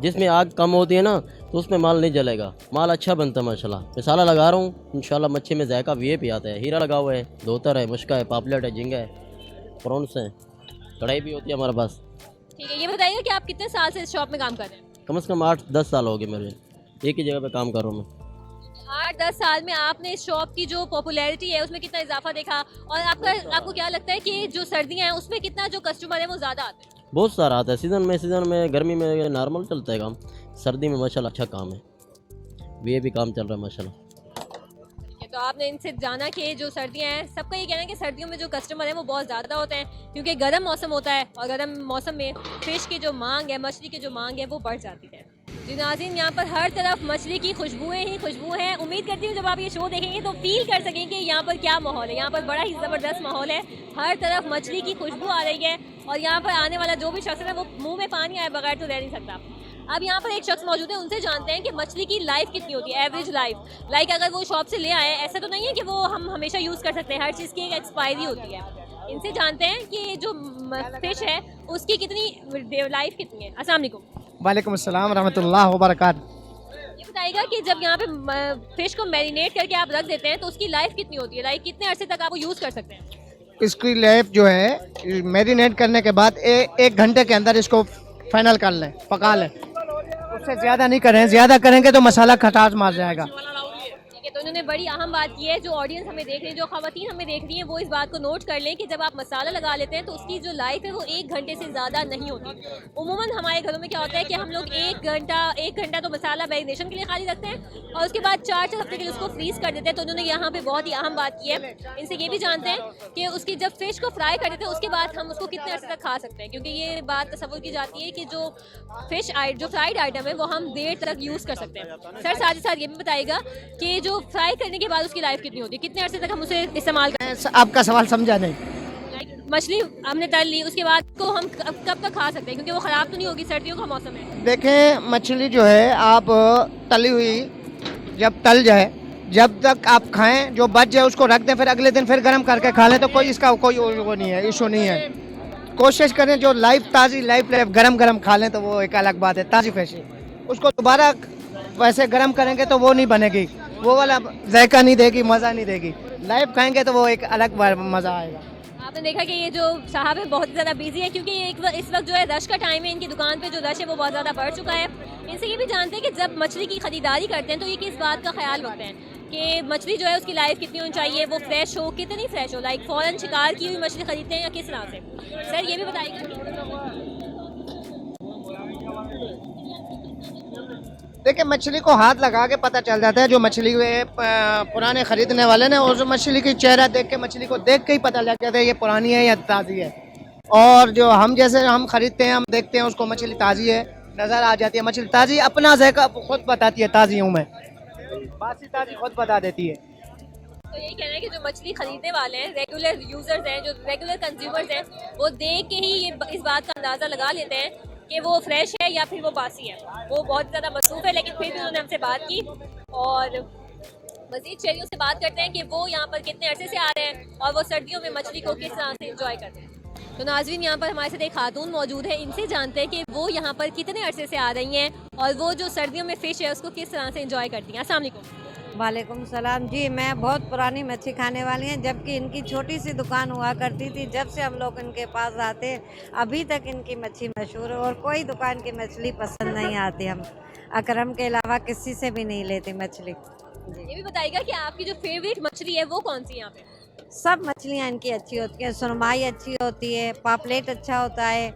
जिसमें आग कम होती है ना तो उसमें माल नहीं जलेगा, माल अच्छा बनता है माशाल्लाह। मसाला लगा रहा हूँ, इंशाल्लाह मच्छी में जायका वीआईपी आता है। हीरा लगा हुआ है, धोतर है, मुश्का है, पापलेट है, झींगा है, प्रॉन्स है, कढ़ाई भी होती है हमारे पास। ठीक है, ये बताइए कि आप कितने साल से इस शॉप में काम कर रहे हैं? कम से कम 8-10 साल हो गए मेरे, एक ही जगह पे काम कर रहा हूँ मैं। 8-10 साल में आपने इस शॉप की जो पॉपुलैरिटी है उसमें कितना इजाफा देखा और आपको क्या लगता है कि जो सर्दियाँ हैं उसमें कितना जो कस्टमर है वो ज़्यादा आते हैं? बहुत सारा आता है सीज़न में, गर्मी में नॉर्मल चलता है काम, सर्दी में माशाल्लाह अच्छा काम है, वीआईपी काम चल रहा है माशाल्लाह। तो आपने इनसे जाना कि जो सर्दियाँ हैं, सबका ये कहना है कि सर्दियों में जो कस्टमर है वो बहुत ज़्यादा होते हैं क्योंकि गर्म मौसम होता है और गर्म मौसम में फ़िश की जो मांग है, मछली की जो मांग है वो बढ़ जाती है। जी नाज़रीन, यहाँ पर हर तरफ मछली की खुशबुएँ ही खुशबू हैं। उम्मीद करती हूँ जब आप ये शो देखेंगे तो फील कर सकेंगे यहाँ पर क्या माहौल है। यहाँ पर बड़ा ही ज़बरदस्त माहौल है, हर तरफ मछली की खुशबू आ रही है और यहाँ पर आने वाला जो भी शख्स है वो मुँह में पानी आए बगैर तो रह नहीं सकता। अब यहाँ पर एक शख्स मौजूद है, उनसे जानते हैं कि मछली की लाइफ कितनी होती है, एवरेज लाइफ। लाइक अगर वो शॉप से ले आए, ऐसा तो नहीं है कि वो हम हमेशा यूज़ कर सकते हैं, हर चीज़ की एक एक्सपायरी होती है। इनसे जानते हैं कि जो फ़िश है उसकी कितनी लाइफ कितनी है। अस्सलाम वालेकुम। वालेकुम अस्सलाम रहमतुल्लाह व बरकातहू। ये बताइएगा कि जब यहाँ पे फ़िश को मैरिनेट करके आप रख देते हैं तो उसकी लाइफ कितनी होती है, लाइक कितने अरसे तक आप वो यूज़ कर सकते हैं? इसकी लाइफ जो है मैरिनेट करने के बाद 1 घंटे के अंदर इसको फाइनल कर लें, पका लें, उससे ज़्यादा नहीं करें, ज़्यादा करेंगे तो मसाला खटास मार जाएगा। ठीक है, तो इन्होंने बड़ी अहम बात की है, जो ऑडियंस हमें देख रही है, जो खवातीन हमें देख रही हैं, वो इस बात को नोट कर लें कि जब आप मसाला लगा लेते हैं तो उसकी जो लाइफ है वो 1 घंटे से ज़्यादा नहीं होती। उमूमन हमारे घरों में क्या होता है कि हम लोग 1 घंटा तो मसाला मैरिनेशन के लिए खाली रखते हैं और उसके बाद 4 हफ्ते के लिए उसको फ्रीज़ कर देते हैं। तो उन्होंने यहाँ पर बहुत ही अहम बात की है। इनसे ये भी जानते हैं कि उसकी जब फिश को फ्राई कर देते हैं उसके बाद हम उसको कितने अर्से तक खा सकते हैं, क्योंकि ये बात तसव्वुर की जाती है कि जो फ्राइड आइटम है वो हम देर तक यूज़ कर सकते हैं। सर साथ ही साथ ये भी बताइएगा कि जो फ्राई करने के बाद उसकी लाइफ कितनी होती है, कितने अरसे तक हम उसे इस्तेमाल करते हैं? आपका सवाल समझा नहीं। मछली हमने तल ली, उसके बाद को हम कब तक खा सकते हैं, क्योंकि वो ख़राब तो नहीं होगी, सर्दियों का मौसम है। देखें, मछली जो है आप तली हुई जब तल जाए, जब तक आप खाएं, जो बच जाए उसको रख दें, फिर अगले दिन फिर गर्म करके खा लें, तो कोई इसका कोई वो नहीं है, इशू नहीं है। कोशिश करें जो ताज़ी लाइफ गरम खा लें, तो वो एक अलग बात है। ताज़ी फिश उसको दोबारा वैसे गरम करेंगे तो वो नहीं बनेगी, वो वाला जायका नहीं देगी, मज़ा नहीं देगी। लाइव खाएंगे तो वो एक अलग मज़ा आएगा। आपने देखा कि ये जो साहब है बहुत ज़्यादा बिजी है, क्योंकि इस वक्त जो है रश का टाइम है, इनकी दुकान पे जो रश है वो बहुत ज़्यादा बढ़ चुका है। इनसे ये भी जानते हैं कि जब मछली की खरीदारी करते हैं तो ये किस बात का ख्याल रखते हैं कि मछली जो है उसकी लाइफ कितनी होनी चाहिए, वो फ्रेश हो, कितनी फ्रेश हो, लाइक फ़ौरन शिकार की हुई मछली खरीदते हैं या किस तरह से? सर ये भी बताइएगा। देखिए, मछली को हाथ लगा के पता चल जाता है। जो मछली पुराने खरीदने वाले ने उस मछली की चेहरा देख के, मछली को देख के ही पता लग जाता है ये पुरानी है या ताज़ी है। और जो हम जैसे हम खरीदते हैं, हम देखते हैं उसको मछली ताज़ी है, नज़र आ जाती है मछली ताज़ी, अपना जायका खुद बताती है, ताज़ी हूँ मैं, बासी ताज़ी खुद बता देती है। तो यही कहना है कि जो मछली खरीदने वाले हैं, रेगुलर यूजर्स हैं, जो रेगुलर कंज्यूमर्स हैं, वो देख के ही ये इस बात का अंदाज़ा लगा लेते हैं कि वो फ्रेश है या फिर वो बासी है। वो बहुत ज़्यादा मसरूफ़ है, लेकिन फिर भी उन्होंने हमसे बात की और मज़ीद शहरियों से बात करते हैं कि वो यहाँ पर कितने अरसे से आ रहे हैं और वो सर्दियों में मछली को किस तरह से इंजॉय करते हैं। तो नाज़रीन, यहाँ पर हमारे साथ एक खातून मौजूद है, इनसे जानते हैं कि वो यहाँ पर कितने अरसे से आ रही हैं और वो जो सर्दियों में फ़िश है उसको किस तरह से इंजॉय करती हैं। अस्सलाम वालेकुम। वालेकुम सलाम जी। मैं बहुत पुरानी मच्छी खाने वाली हैं, जबकि इनकी छोटी सी दुकान हुआ करती थी। जब से हम लोग इनके पास आते अभी तक इनकी मच्छी मशहूर है और कोई दुकान की मछली पसंद नहीं आती। हम अकरम के अलावा किसी से भी नहीं लेते मछली। ये भी बताइएगा कि आपकी जो फेवरेट मछली है वो कौन सी यहाँ पे? सब मछलियाँ इनकी अच्छी होती हैं। सुरमाई अच्छी होती है, पापलेट अच्छा होता है,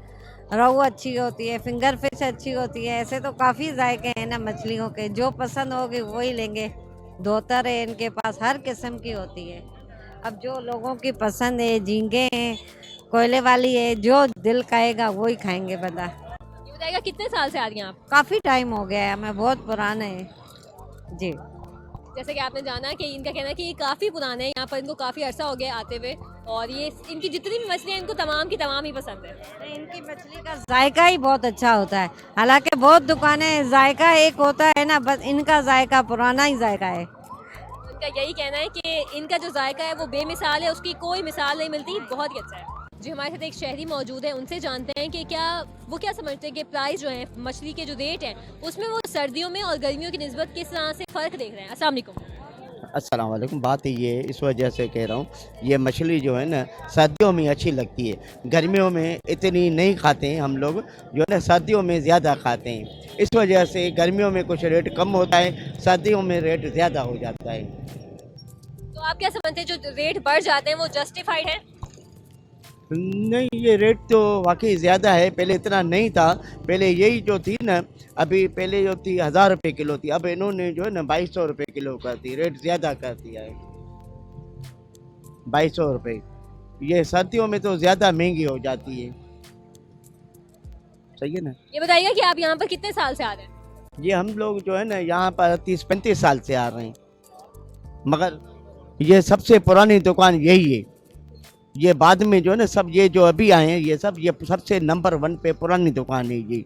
रोहू अच्छी होती है, फिंगर फिश अच्छी होती है। ऐसे तो काफ़ी जायके हैं ना मछलियों के, जो पसंद होगी वही लेंगे। धोतर है इनके पास, हर किस्म की होती है। अब जो लोगों की पसंद है, झींगे हैं, कोयले वाली है, जो दिल कहेगा वही खाएंगे। बता ये बताइएगा कितने साल से आ रही हैं आप? काफ़ी टाइम हो गया है, हमें बहुत पुराने हैं जी। जैसे कि आपने जाना कि इनका कहना है कि ये काफ़ी पुराने हैं, यहाँ पर इनको काफ़ी अर्सा हो गया आते हुए और ये इनकी जितनी भी मछलियाँ इनको तमाम की तमाम ही पसंद है। इनकी मछली का जायका ही बहुत अच्छा होता है। हालांकि बहुत दुकानें जायका एक होता है ना, बस इनका जायका पुराना ही जायका है। इनका यही कहना है कि इनका जो जायका है वो बेमिसाल है, उसकी कोई मिसाल नहीं मिलती, बहुत ही अच्छा है जी। हमारे साथ एक शहरी मौजूद है, उनसे जानते हैं कि वो क्या समझते हैं कि प्राइस जो है मछली के जो रेट हैं उसमें वो सर्दियों में और गर्मियों की निस्बत किस तरह से फ़र्क देख रहे हैं। अस्सलाम वालेकुम। अस्सलाम वालेकुम। बात ये इस वजह से कह रहा हूँ, ये मछली जो है ना सर्दियों में अच्छी लगती है, गर्मियों में इतनी नहीं खाते हैं हम लोग, जो है ना सर्दियों में ज़्यादा खाते हैं। इस वजह से गर्मियों में कुछ रेट कम होता है, सर्दियों में रेट ज़्यादा हो जाता है। तो आप क्या समझते हैं जो रेट बढ़ जाते हैं वो जस्टिफाइड है? नहीं, ये रेट तो वाकई ज़्यादा है, पहले इतना नहीं था। पहले यही जो थी ना, अभी पहले जो थी 1000 रुपये किलो थी, अब इन्होंने जो है ना 2200 रुपये किलो कर दी, रेट ज़्यादा कर दिया है 2200 रुपये। ये सर्दियों में तो ज़्यादा महंगी हो जाती है। सही है ना। ये बताइएगा कि आप यहाँ पर कितने साल से आ रहे हैं? ये हम लोग जो है ना यहाँ पर 30-35 साल से आ रहे हैं, मगर ये सबसे पुरानी दुकान यही है। ये बाद में जो है ना सब ये जो अभी आए हैं ये सबसे नंबर 1 पे पुरानी दुकान है ये।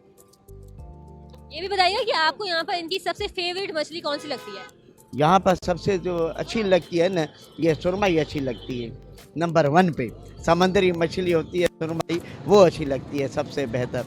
ये भी बताइएगा कि आपको यहाँ पर इनकी सबसे फेवरेट मछली कौन सी लगती है? यहाँ पर सबसे जो अच्छी लगती है ना, ये सुरमई अच्छी लगती है नंबर 1 पे। समंदरी मछली होती है सुरमई, वो अच्छी लगती है सबसे बेहतर।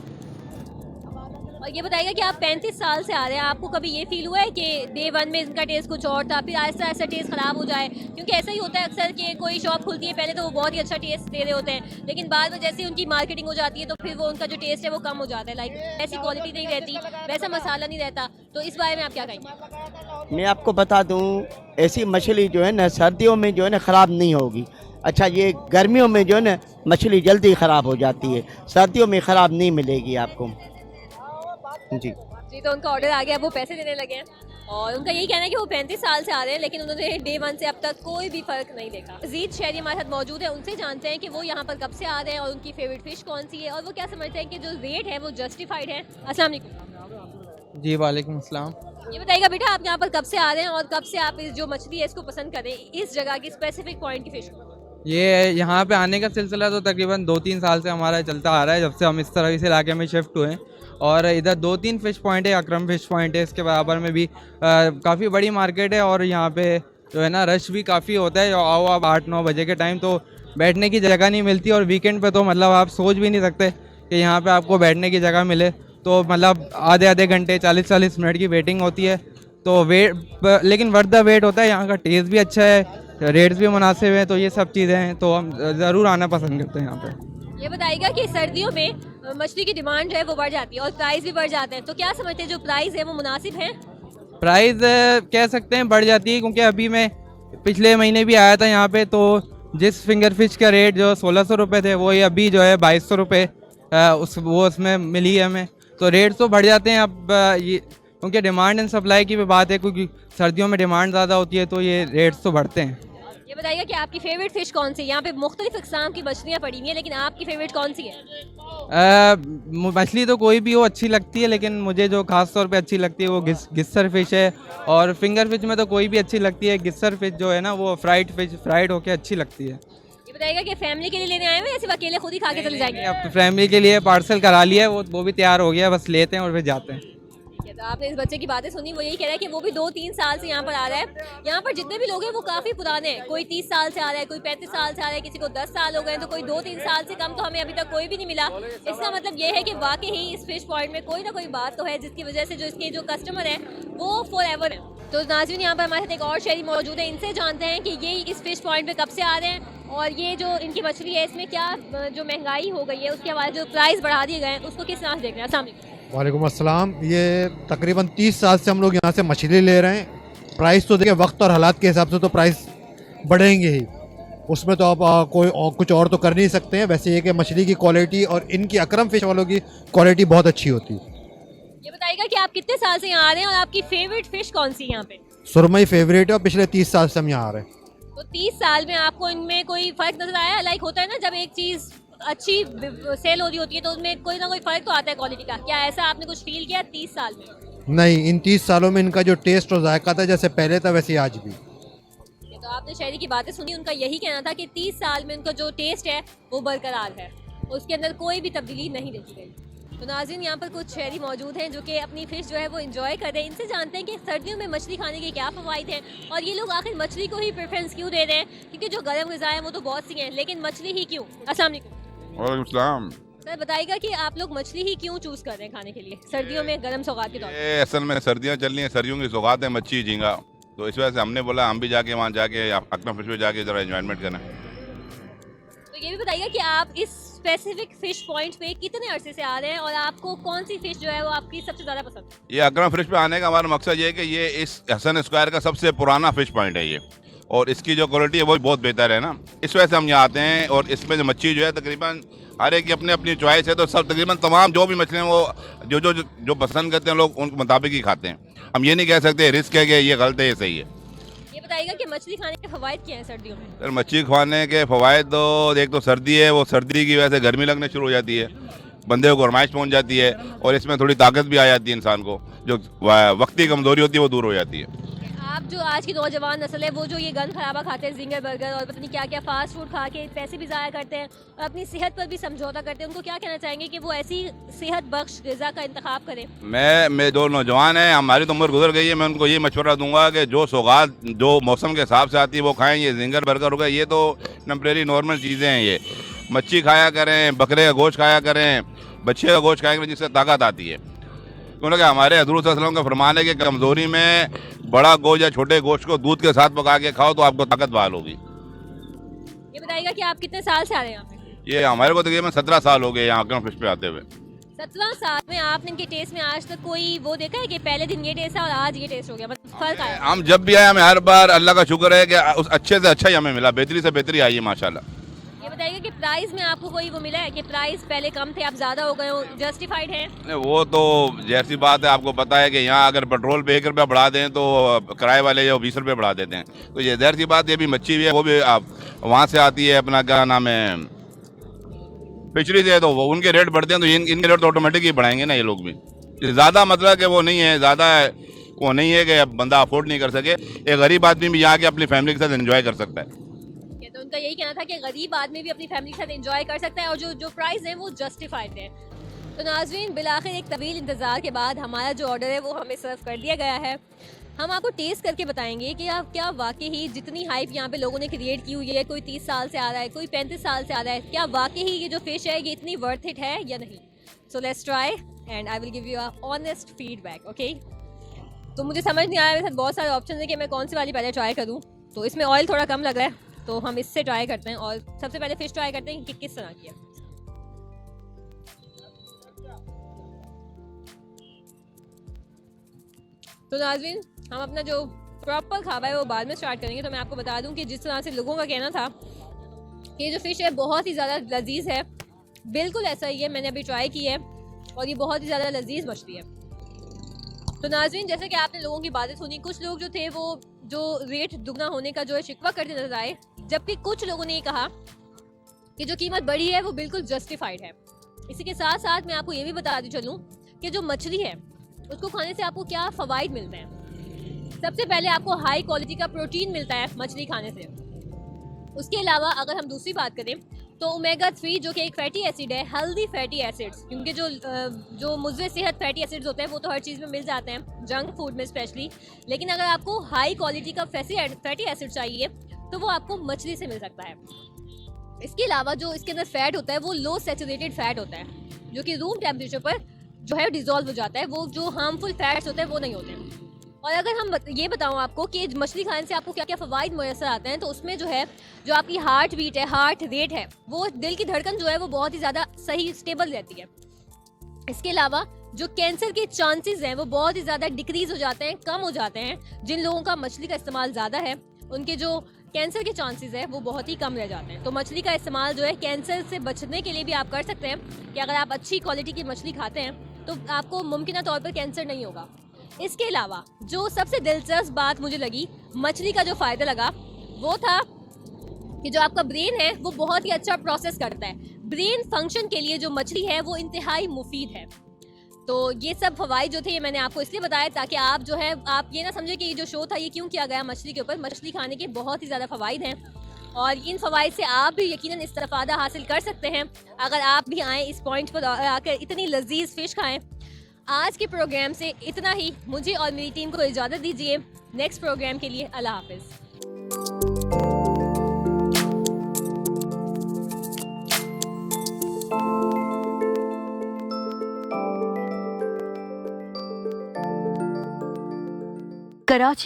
और ये बताइएगा कि आप 35 साल से आ रहे हैं, आपको कभी ये फील हुआ है कि डे 1 में इनका टेस्ट कुछ और था, फिर आहिस्ता आहिस्ता टेस्ट ख़राब हो जाए? क्योंकि ऐसा ही होता है अक्सर कि कोई शॉप खुलती है, पहले तो वो बहुत ही अच्छा टेस्ट दे रहे होते हैं, लेकिन बाद में जैसे उनकी मार्केटिंग हो जाती है तो फिर वो उनका जो टेस्ट है वो कम हो जाता है, लाइक ऐसी क्वालिटी नहीं रहती, वैसा मसाला नहीं रहता। तो इस बारे में आप क्या कहेंगे? मैं आपको बता दूं, ऐसी मछली जो है ना सर्दियों में जो है ना ख़राब नहीं होगी। अच्छा, ये गर्मियों में जो है ना मछली जल्दी ख़राब हो जाती है, सर्दियों में ख़राब नहीं मिलेगी आपको। जी जी, तो उनका ऑर्डर आ गया, वो पैसे देने लगे हैं और उनका यही कहना है कि वो 35 साल से आ रहे हैं, लेकिन उन्होंने डे 1 से अब तक कोई भी फ़र्क नहीं देखा। अजीत शहरी हमारे साथ मौजूद है, उनसे जानते हैं कि वो यहाँ पर कब से आ रहे हैं और उनकी फेवरेट फ़िश कौन सी है और वो क्या समझते हैं कि जो रेट है वो जस्टिफाइड है। अस्सलाम वालेकुम। जी वालेकुम अस्सलाम। ये बताइएगा बेटा, आप यहाँ पर कब से आ रहे हैं और कब से आप इस जो मछली है इसको पसंद करें, इस जगह की स्पेसिफिक पॉइंट की फ़िश को? ये यहाँ पे आने का सिलसिला तो तकरीबन 2-3 साल से हमारा चलता आ रहा है, जब से हम इस तरह इस इलाके में शिफ्ट हुए हैं। और इधर 2-3 फ़िश पॉइंट है, अकरम फ़िश पॉइंट है, इसके बराबर में भी काफ़ी बड़ी मार्केट है और यहाँ पे जो है ना रश भी काफ़ी होता है। आओ आप 8-9 बजे के टाइम तो बैठने की जगह नहीं मिलती, और वीकेंड पे तो मतलब आप सोच भी नहीं सकते कि यहाँ पे आपको बैठने की जगह मिले। तो मतलब आधे घंटे 40-40 मिनट की वेटिंग होती है, तो लेकिन वर्थ द वेट होता है। यहाँ का टेस्ट भी अच्छा है, रेट्स भी मुनासिब हैं, तो ये सब चीज़ें हैं, तो हम ज़रूर आना पसंद करते हैं यहाँ पे। ये बताइएगा कि सर्दियों में मछली की डिमांड जो है वो बढ़ जाती है और प्राइस भी बढ़ जाते हैं, तो क्या समझते हैं जो प्राइस है वो मुनासिब है? प्राइस कह सकते हैं बढ़ जाती है, क्योंकि अभी मैं पिछले महीने भी आया था यहाँ पे, तो जिस फिंगर फिश का रेट जो 1600 रुपये थे वो ये अभी जो है 2200 रुपये उसमें मिली है हमें। तो रेट तो बढ़ जाते हैं अब ये, क्योंकि डिमांड एंड सप्लाई की भी बात है, क्योंकि सर्दियों में डिमांड ज़्यादा होती है तो ये रेट्स तो बढ़ते हैं। ये बताइएगा कि आपकी फेवरेट फ़िश कौन सी है? यहाँ पे मुख्तलिफ इक़साम की मछलियाँ पड़ी हुई हैं, लेकिन आपकी फेवरेट कौन सी है? मछली तो कोई भी हो अच्छी लगती है, लेकिन मुझे जो ख़ास तौर पे अच्छी लगती है वो गिस्सर फिश है, और फिंगर फिश में तो कोई भी अच्छी लगती है। गिस्सर फिश जो है ना वो फ्राइड होके अच्छी लगती है। ये बताइएगा कि फैमिली के लिए लेने आए हुए या सिर्फ अकेले खुद ही खा के चले जाएंगे? अब फैमिली के लिए पार्सल करा लिया है, वो भी तैयार हो गया, बस लेते हैं और फिर जाते हैं। तो आपने इस बच्चे की बातें सुनी, वो यही कह रहा है कि वो भी 2-3 साल से यहाँ पर आ रहा है। यहाँ पर जितने भी लोग हैं वो काफ़ी पुराने हैं, कोई 30 साल से आ रहा है, कोई 35 साल से आ रहा है, किसी को 10 साल हो गए, तो कोई 2-3 साल से कम तो हमें अभी तक कोई भी नहीं मिला। इसका मतलब ये है कि वाकई ही इस फिश पॉइंट में कोई ना कोई बात तो है, जिसकी वजह से जो इसके जो कस्टमर है वो फॉर एवर है। तो नाज़रीन, यहाँ पर हमारे साथ एक और शहरी मौजूद है, इनसे जानते हैं कि ये इस फिश पॉइंट पर कब से आ रहे हैं और ये जो इनकी मछली है इसमें क्या जो महंगाई हो गई है उसके हवाले जो प्राइस बढ़ा दिए गए हैं उसको किस तरह से देख रहे हैं? अस्सलाम वालेकुम। वालेकुम अस्सलाम। ये तकरीबन 30 साल से हम लोग यहाँ से मछली ले रहे हैं। प्राइस तो देखिए वक्त और हालात के हिसाब से तो प्राइस बढ़ेंगे ही, उसमें तो आप कुछ और तो कर नहीं सकते हैं। वैसे ये कि मछली की क्वालिटी और इनकी अकरम फिश वालों की क्वालिटी बहुत अच्छी होती है। ये बताइएगा कि आप कितने साल से यहाँ आ रहे हैं और आपकी फेवरेट फिश कौन सी है यहाँ पे? सुरमई फेवरेट है और पिछले 30 साल से हम यहाँ आ रहे हैं। तो 30 साल में आपको इनमें कोई फ़र्क नज़र आया? लाइक होता है ना, जब एक चीज़ अच्छी सेल हो रही होती है तो उसमें कोई ना कोई फ़र्क तो आता है क्वालिटी का। क्या ऐसा आपने कुछ फील किया 30 साल में? नहीं, इन 30 सालों में इनका जो टेस्ट और जायका था जैसे पहले था वैसे आज भी। तो आपने शहरी की बातें सुनी, उनका यही कहना था कि 30 साल में उनका जो टेस्ट है वो बरकरार है, उसके अंदर कोई भी तब्दीली नहीं देखी गई। तो नाज़रीन, यहाँ पर कुछ शहरी मौजूद हैं जो कि अपनी फ़िश जो है वो एंजॉय कर रहे हैं। इनसे जानते हैं कि सर्दियों में मछली खाने के क्या फ़वाइद हैं और ये लोग आखिर मछली को ही प्रेफरेंस क्यों दे रहे हैं, क्योंकि जो गर्म ग़िज़ा हैं वो तो बहुत सी हैं, लेकिन मछली ही क्यों? अस्सलाम वालेकुम। वालेकुम सलाम। सर बताइएगा कि आप लोग मछली ही क्यों चूज़ कर रहे हैं खाने के लिए सर्दियों में गर्म सौगात के तौर पर? ये असल में सर्दियाँ चल रही हैं, सर्दियों की सौगात है मच्छी झींगा, तो इस वजह से हमने बोला हम भी जाके वहाँ जाके अकरम फिश में जाके ज़रा एंजॉयमेंट करें। तो ये भी बताइएगा कि आप इस स्पेसिफिक फिश पॉइंट पे कितने अरसे से आ रहे हैं और आपको कौन सी फिश जो है वो आपकी सबसे ज़्यादा पसंद है? ये अकरम फिश पे आने का हमारा मकसद ये है कि ये इस हसन स्क्वायर का सबसे पुराना फिश पॉइंट है ये, और इसकी जो क्वालिटी है वो बहुत बेहतर है ना, इस वजह से हम यहाँ आते हैं। और इसमें जो मच्छी जो है तकरीबन हर एक की अपनी अपनी चॉइस है, तो सब तकरीबन तमाम जो भी मछलियाँ वो जो पसंद करते हैं लोग उनके मुताबिक ही खाते हैं। हम ये नहीं कह सकते रिस्क है कि ये गलत है ये सही है। ये बताइएगा कि मछली खाने के फ़वाइद क्या हैं सर्दियों में? सर मच्छी खाने के फ़वाइद तो एक तो सर्दी है, वो सर्दी की वजह से गर्मी लगने शुरू हो जाती है, बंदे को गरमाइश पहुँच जाती है, और इसमें थोड़ी ताकत भी आ जाती है, इंसान को जो वक्ती कमज़ोरी होती है वो दूर हो जाती है। आप जो आज की नौजवान नस्ल है वो जो ये गंद खराबा खाते हैं, जिंगर बर्गर और पता नहीं क्या क्या फास्ट फूड खा के पैसे भी ज़ाया करते हैं और अपनी सेहत पर भी समझौता करते हैं, उनको क्या कहना चाहेंगे कि वो ऐसी सेहत बख्श ग़िज़ा का इंतखाब करें? मैं जो नौजवान हैं, हमारी तो उम्र गुजर गई है, मैं उनको ये मशवरा दूंगा कि जो सौगात जो मौसम के हिसाब से आती है वो खाएँ। ये जिंगर बर्गर हो गया, ये तो टेम्परेरी नॉर्मल चीज़ें हैं। ये मच्छी खाया करें, बकरे का गोश्त खाया करें, बच्चे का गोश्त खाया करें, जिससे ताकत आती है। उन्होंने कहा हमारे हज़रत सल्लल्लाहु अलैहि वसल्लम का फरमान है कि कमज़ोरी में बड़ा गोश्त या छोटे गोश्त को दूध के साथ पका के खाओ तो आपको ताकत बहाल होगी। ये बताइएगा कि आप कितने साल से आ रहे हैं यहाँ पे? ये हमारे को तकरीबन 17 साल हो गए यहाँ अकरम फिश पे आते हुए। 17 साल में आपने इनके टेस्ट में आज तक कोई वो देखा है कि पहले दिन ये टेस्ट है और आज ये टेस्ट हो गया, मतलब फर्क आया? हम जब भी आए हमें हर बार अल्लाह का शुक्र है कि उस अच्छे से अच्छा ही हमें मिला, बेहतरी से बेहतरी आई है माशाल्लाह। ये बताइएगा कि प्राइस में आपको कोई वो मिला है कि प्राइस पहले कम थे अब ज़्यादा हो गए हो, जस्टिफाइड है? नहीं, वो तो जैसी बात है, आपको पता है कि यहाँ अगर पेट्रोल पे 1 रुपया बढ़ा दें तो किराए वाले जो 20 रुपये बढ़ा देते हैं, तो ये ज़ाहिर सी बात, ये भी मच्छी भी है, वो भी आप वहाँ से आती है अपना क्या नाम है पिछड़ी से, तो वो उनके रेट बढ़ते हैं तो इनके रेट तो ऑटोमेटिक ही बढ़ाएंगे ना ये लोग भी। ज़्यादा मतलब कि वो नहीं है, ज़्यादा वो नहीं है कि बंदा अफोर्ड नहीं कर सके, एक गरीब आदमी भी यहाँ के अपनी फैमिली के साथ एंजॉय कर सकता है। तो उनका यही कहना था कि गरीब आदमी भी अपनी फैमिली के साथ एंजॉय कर सकता है और जो प्राइस है वो जस्टिफाइड है। तो नाज़रीन, बिलाखिर एक तवील इंतज़ार के बाद हमारा जो ऑर्डर है वो हमें सर्व कर दिया गया है। हम आपको टेस्ट करके बताएंगे कि आप क्या वाकई ही जितनी हाइप यहाँ पे लोगों ने क्रिएट की हुई है, कोई 30 साल से आ रहा है, कोई 35 साल से आ रहा है, क्या वाकई ही ये जो फ़िश है ये इतनी वर्थ इट है या नहीं। So let's try and I will give you a honest feedback, okay. तो मुझे समझ नहीं आया, मेरे साथ बहुत सारे ऑप्शन है कि मैं कौन सी वाली पहले ट्राई करूँ। तो इसमें ऑयल थोड़ा कम लग रहा है तो हम इससे ट्राई करते हैं और सबसे पहले फ़िश ट्राई करते हैं कि किस तरह की है। तो नाज़रीन, हम अपना जो प्रॉपर खावा है वो बाद में स्टार्ट करेंगे। तो मैं आपको बता दूं कि जिस तरह से लोगों का कहना था कि ये जो फ़िश है बहुत ही ज़्यादा लजीज है, बिल्कुल ऐसा ही है। मैंने अभी ट्राई की है और ये बहुत ही ज़्यादा लजीज मछली है। तो नाज़रीन, जैसे कि आपने लोगों की बातें सुनी, कुछ लोग जो थे वो जो रेट दुगना होने का जो है शिकवा करते नजर आए, जबकि कुछ लोगों ने ये कहा कि जो कीमत बढ़ी है वो बिल्कुल जस्टिफाइड है। इसी के साथ साथ मैं आपको ये भी बता दी चलूँ कि जो मछली है उसको खाने से आपको क्या फ़वाइद मिलते हैं। सबसे पहले आपको हाई क्वालिटी का प्रोटीन मिलता है मछली खाने से। उसके अलावा अगर हम दूसरी बात करें तो ओमेगा 3 जो कि एक फैटी एसिड है, हेल्दी फैटी एसिड्स, क्योंकि जो मुज़्ज़े सेहत फैटी एसिड्स होते हैं वो तो हर चीज़ में मिल जाते हैं, जंक फूड में स्पेशली, लेकिन अगर आपको हाई क्वालिटी का फैटी एसिड चाहिए तो वो आपको मछली से मिल सकता है। इसके अलावा जो इसके अंदर फैट होता है वो लो सैचुरेटेड फैट होता है, जो कि रूम टेम्परेचर पर जो है डिज़ोल्व हो जाता है। वो जो हार्मफुल फैट्स होते हैं वो नहीं होते हैं। और अगर हम ये बताऊं आपको कि मछली खाने से आपको क्या क्या फ़वाइद मैसर आते हैं, तो उसमें जो है जो आपकी हार्ट बीट है, हार्ट रेट है, वो दिल की धड़कन जो है वो बहुत ही ज़्यादा सही स्टेबल रहती है। इसके अलावा जो कैंसर के चांसेस हैं वो बहुत ही ज़्यादा डिक्रीज़ हो जाते हैं, कम हो जाते हैं। जिन लोगों का मछली का इस्तेमाल ज़्यादा है उनके जो कैंसर के चांसेस है वो बहुत ही कम रह जाते हैं। तो मछली का इस्तेमाल जो है कैंसर से बचने के लिए भी आप कर सकते हैं कि अगर आप अच्छी क्वालिटी की मछली खाते हैं तो आपको मुमकिन तौर पर कैंसर नहीं होगा। इसके अलावा जो सबसे दिलचस्प बात मुझे लगी, मछली का जो फ़ायदा लगा, वो था कि जो आपका ब्रेन है वो बहुत ही अच्छा प्रोसेस करता है। ब्रेन फंक्शन के लिए जो मछली है वो इंतहाई मुफीद है। तो ये सब फ़वाइद जो थे ये मैंने आपको इसलिए बताया ताकि आप जो है आप ये ना समझे कि ये जो शो था ये क्यों किया गया मछली के ऊपर। मछली खाने के बहुत ही ज़्यादा फ़वाइद हैं और इन फ़वाइद से आप भी यकीनन इस्तेफ़ादा हासिल कर सकते हैं अगर आप भी आएँ इस पॉइंट पर आकर इतनी लजीज फ़िश खाएँ। आज के प्रोग्राम से इतना ही। मुझे और मेरी टीम को इजाज़त दीजिए। नेक्स्ट प्रोग्राम के लिए अल्लाह हाफ़िज़। कराची